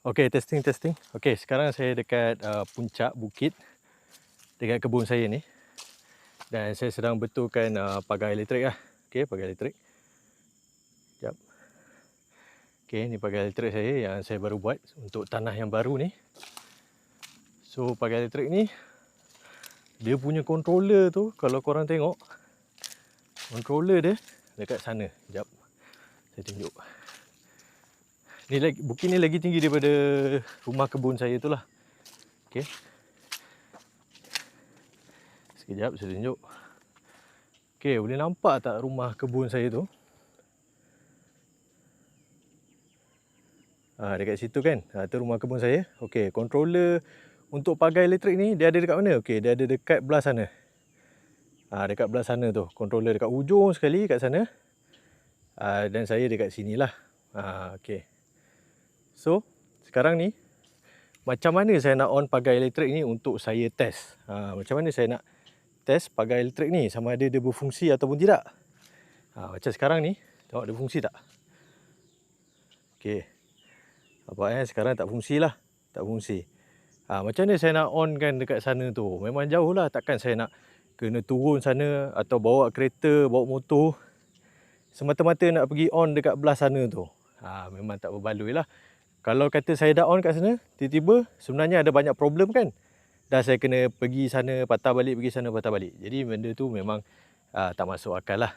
Okay, testing. Okay, sekarang saya dekat puncak bukit dekat kebun saya ni. Dan saya sedang betulkan pagar elektrik lah. Okay, pagar elektrik. Sekejap. Okay, ni pagar elektrik saya yang saya baru buat untuk tanah yang baru ni. So, pagar elektrik ni, dia punya controller tu, kalau korang tengok, controller dia dekat sana. Sekejap, saya tunjuk. Ni lagi, bukit ni lagi tinggi daripada rumah kebun saya tu lah. Okay. Sekejap, saya tunjuk. Okay, boleh nampak tak rumah kebun saya tu? Dekat situ kan, tu rumah kebun saya. Okay, controller untuk pagar elektrik ni, dia ada dekat mana? Okay, dia ada dekat belah sana. Dekat belah sana tu, controller dekat ujung sekali kat sana. Dan saya dekat sini lah. Okay. So, sekarang ni, macam mana saya nak on pagar elektrik ni untuk saya test? Macam mana saya nak test pagar elektrik ni, sama ada dia berfungsi ataupun tidak? Macam sekarang ni, tengok dia fungsi tak? Okay. Nampak sekarang tak fungsi lah. Tak fungsi. Macam mana saya nak on kan dekat sana tu? Memang jauh lah. Takkan saya nak kena turun sana atau bawa kereta, bawa motor. Semata-mata nak pergi on dekat belah sana tu. Memang tak berbaloi lah. Kalau kata saya dah on kat sana, tiba-tiba sebenarnya ada banyak problem kan. Dah saya kena pergi sana, patah balik, pergi sana, patah balik. Jadi benda tu memang tak masuk akal lah.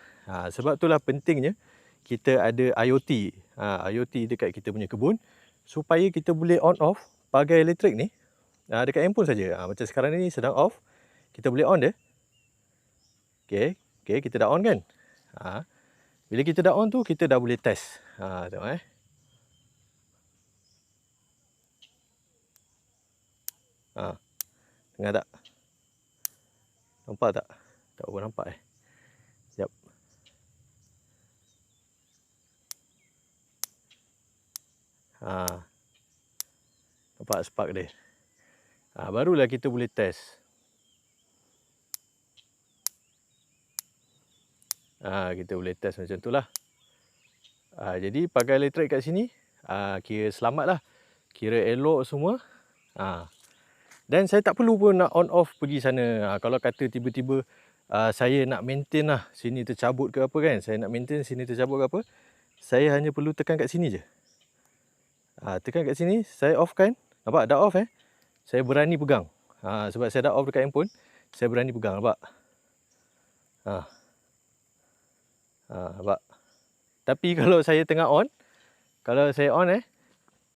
Sebab itulah pentingnya kita ada IoT. IoT dekat kita punya kebun. Supaya kita boleh on off pagar elektrik ni dekat handphone saja. Macam sekarang ni sedang off. Kita boleh on dia. Okay, kita dah on kan. Bila kita dah on tu, kita dah boleh test. Tengok dengar tak? Nampak tak? Tak apa nampak Sekejap. Nampak spark dia. Barulah kita boleh test. Kita boleh test macam tu lah. Jadi pagar elektrik kat sini kira selamat lah. Kira elok semua. Dan saya tak perlu pun nak on off pergi sana. Kalau kata tiba-tiba saya nak maintain lah, sini tercabut ke apa kan, saya nak maintain sini tercabut ke apa, saya hanya perlu tekan kat sini je. Tekan kat sini, saya off kan. Nampak dah off Saya berani pegang. Sebab saya dah off dekat handphone, saya berani pegang. Nampak? Nampak? Tapi kalau saya tengah on, kalau saya on